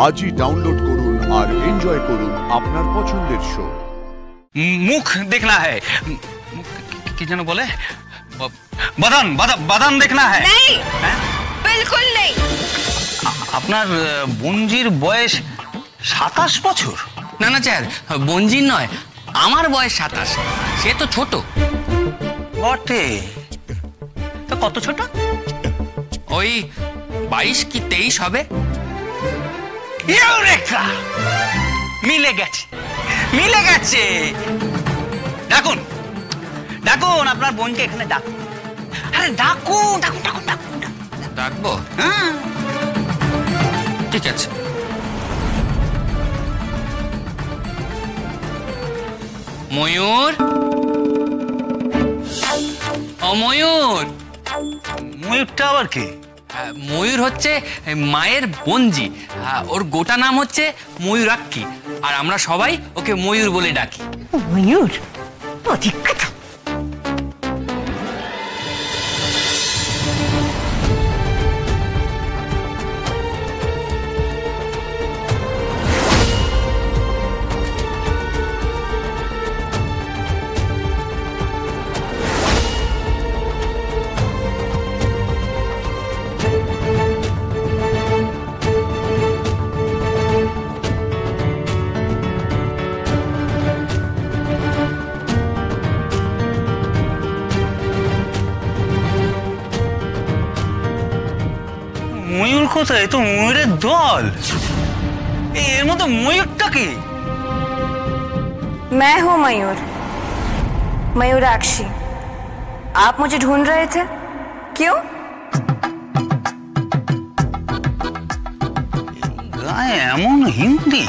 আজই ডাউনলোড করুন আর এনজয় করুন আপনার পছন্দের শো। মুখ देखना है, কি যেন বলে, बदन बदन देखना है। नहीं, बिल्कुल नहीं। আপনার বঞ্জির বয়স 27 বছর? না না স্যার, বঞ্জির নয়, আমার বয়স 27। সে তো ছোট বটে। তো কত ছোট? ওই 22 কি 23 হবে। ইউরেকা! মিলে গেছে, মিলে গেছে। ডাকুন ডাকুন আপনার বোনকে এখানে ডাকুন। আরে ডাকুন ডাকুন ডাকুন ডাকুন। ডাকবো? হ্যাঁ ঠিক আছে। ময়ূর, ও ময়ূর। ময়ূরটা আবার কি? ময়ূর হচ্ছে মায়ের বঞ্জি, ওর গোটা নাম হচ্ছে ময়ূরাক্ষী, আর আমরা সবাই ওকে ময়ূর বলে ডাকি। ময়ূর? অধিক কথা। ময়ূর কোথায়? তো ময়ূরের দল। এর মধ্যে ময়ূরটা কি? मैं हूँ मयूर, मयूराक्षी। आप मुझे ढूंढ रहे थे, क्यों? গায়ে এমন হিন্দি?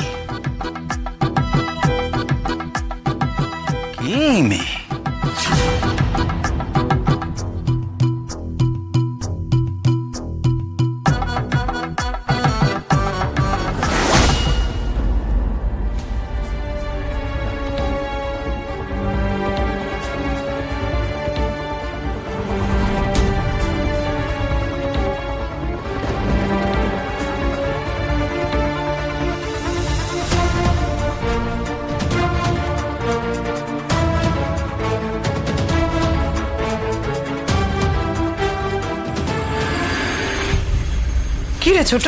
কি মেয়ে? কি রে ছোট?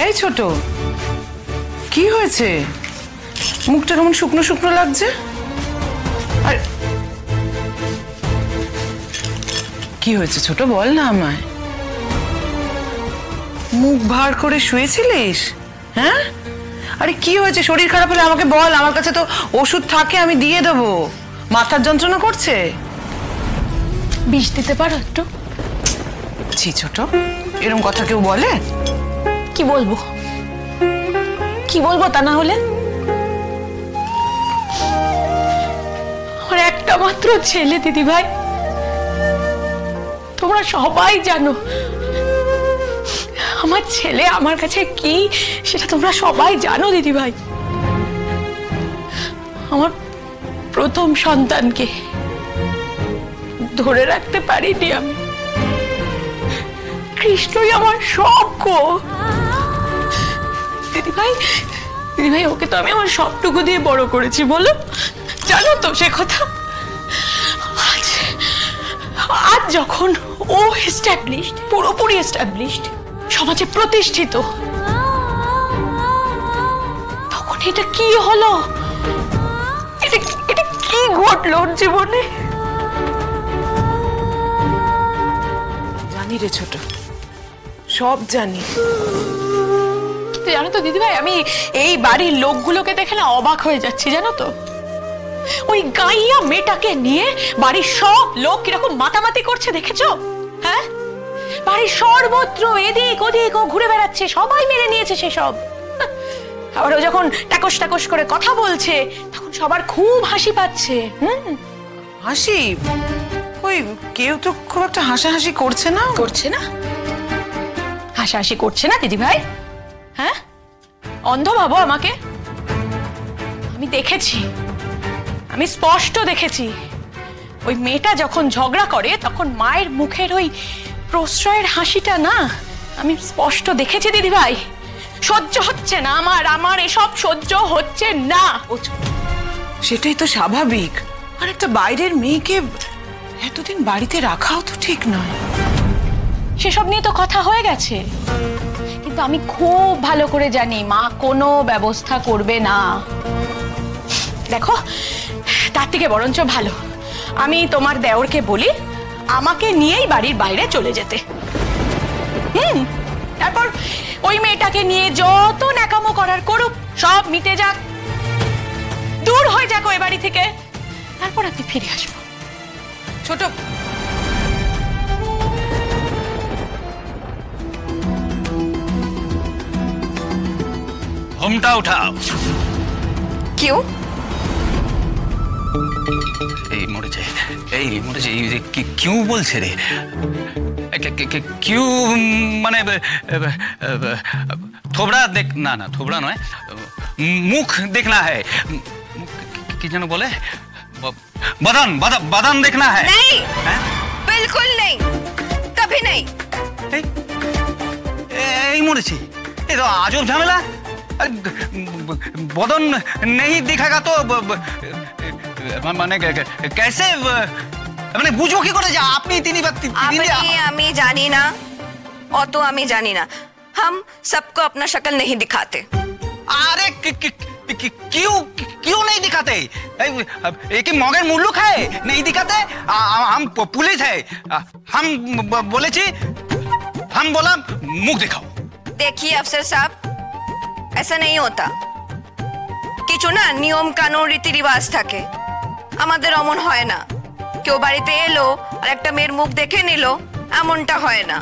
এই ছোট, কি হয়েছে? মুখটা কেমন শুকনো শুকনো লাগছে। আর কি হয়েছে ছোট, বল না আমায়। মুখ ভার করে শুয়েছিলিস? হ্যাঁ, আরে কি হয়েছে? শরীর খারাপ হলে আমাকে বল, আমার কাছে তো ওষুধ থাকে, আমি দিয়ে দেবো। মাথার যন্ত্রণা করছে? বিষ দিতে পারো একটু? ছি ছোট, এরকম কথা কেউ বলে? কি বলবো, কি বলবো তা না হলে? আমার একটা মাত্র ছেলে দিদি ভাই, তোমরা সবাই জানো আমার ছেলে আমার কাছে কি, সেটা তোমরা সবাই জানো দিদি ভাই। আমার প্রথম সন্তানকে ধরে রাখতে পারিনি আমি। কৃষ্ণই আমার সব গো দিদি ভাই। দিদি ভাই, ওকে তো আমি আমার সবটুকু দিয়ে বড় করেছি, বলো, জানো তো সে কথা। আজ যখন ও এস্টাবলিশড, পুরোপুরি এস্টাবলিশড, সমাজে প্রতিষ্ঠিত, তখন এটা কি হলো? এটা কি ঘটলো ওর জীবনে? জানি রে ছোট, সব জানি। জানো তো দিদি ভাই, আমি এই বাড়ির লোকগুলোকে দেখে না অবাক হয়ে যাচ্ছি, জানো তো। ওই গাইয়া মেয়েটাকে নিয়ে বাড়ির সব লোক কিরকম মাতামাতি করছে, দেখেছো? হ্যাঁ, বাড়ির সর্বত্র এদিক ওদিক ও ঘুরে বেড়াচ্ছে, সবাই মেনে নিয়েছে সেসব। আবার ও যখন টাকস টাকস করে কথা বলছে, তখন সবার খুব হাসি পাচ্ছে। হাসি? ওই কেউ তো খুব একটা হাসাহাসি করছে না। করছে না? হাসাহাসি করছে না দিদি ভাই? হ্যাঁ, অন্ধ ভাবো আমাকে? আমি দেখেছি, আমি স্পষ্ট দেখেছি। ওই মেয়েটা যখন ঝগড়া করে, তখন মায়ের মুখের ওই প্রশ্রয়ের হাসিটা না আমি স্পষ্ট দেখেছি দিদি ভাই। সহ্য হচ্ছে না আমার এসব সহ্য হচ্ছে না। সেটাই তো স্বাভাবিক। আর একটা বাইরের মেয়েকে এতদিন বাড়িতে রাখাও তো ঠিক নয়। সেসব নিয়ে তো কথা হয়ে গেছে, কিন্তু আমি খুব ভালো করে জানি মা কোনো ব্যবস্থা করবে না। দেখো, তার থেকে বরঞ্চ ভালো আমি তোমার দেওরকে বলি আমাকে নিয়েই বাড়ির বাইরে চলে যেতে। তারপর ওই মেয়েটাকে নিয়ে যত ন্যাকামো করার করুক, সব মিটে যাক, দূর হয়ে যাক ওই বাড়ি থেকে, তারপর আপনি ফিরে আসবো। ছোট ঘুমটা উঠাও। क्यों? এই মরেছে, এই যে কিউ বলছে রে? কিউ মানে থোবড়া দেখ, না না থোবড়া নয়, মুখ देखना है। কি যেন বলে? बदन बदन देखना है। नहीं, হ্যাঁ? बिल्कुल नहीं, कभी नहीं। এই মরেছে, এই তো আজব ঝামেলা। बदन नहीं दिखेगा तो মানে कैसे, মানে বুঝো কি করে যে আপনি তিনি আমি জানি না, অত আমি জানি না। हम सबको अपना शक्ल नहीं दिखाते। अरे क्यों क्यों नहीं दिखाते? एक ही मगर मुल्लुक है, नहीं दिखाते। हम पुलिस है, हम बोले छी, हम बोला मुख दिखाओ। देखिए अफसर साहब, ऐसा नहीं होता। কিছু না নিয়ম কানুন রীতি রিবাজ থাকে, আমাদের অমন হয় না। কেউ বাড়িতে এলো আর একটা মেয়ের মুখ দেখে নিল, এমনটা হয় না।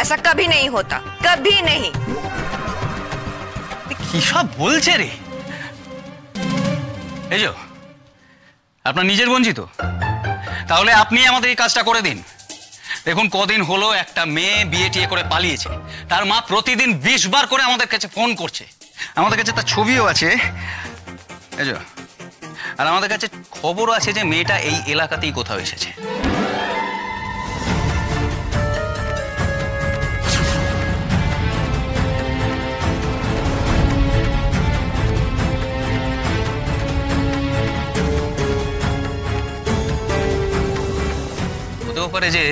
ऐसा कभी नहीं होता, कभी नहीं। কি সব বলছে রে? এই যে আপনার নিজের বোনজি তো, তাহলে আপনি আমাদের এই কাজটা করে দিন। দেখুন কদিন হলো একটা মেয়ে বিয়ে টিয়ে করে পালিয়েছে, তার মা প্রতিদিন 20 বার করে আমাদের কাছে ফোন করছে, আমাদের কাছে তার ছবিও আছে। এই যে, আর আমাদের কাছে খবরও আছে যে মেয়েটা এই এলাকাতেই কোথাও এসেছে। হতেও পারে যে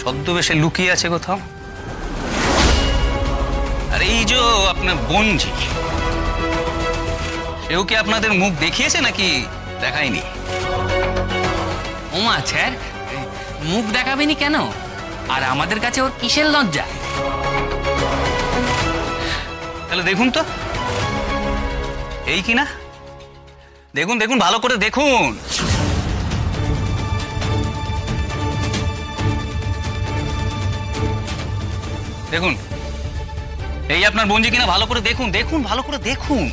ছদ্মবেশে লুকিয়ে আছে কোথাও। আর এই যে আপনার বোনজি, সেও কি আপনাদের মুখ দেখিয়েছে নাকি দেখায়নি? ওমা স্যার, মুখ দেখাবেনি কেন? আর আমাদের কাছে ওর কিসের লজ্জা? তাহলে দেখুন তো, এই কি না? দেখুন দেখুন, ভালো করে দেখুন। দেখুন, এই আপনার বোনজি কিনা, ভালো করে দেখুন, দেখুন ভালো করে দেখুন।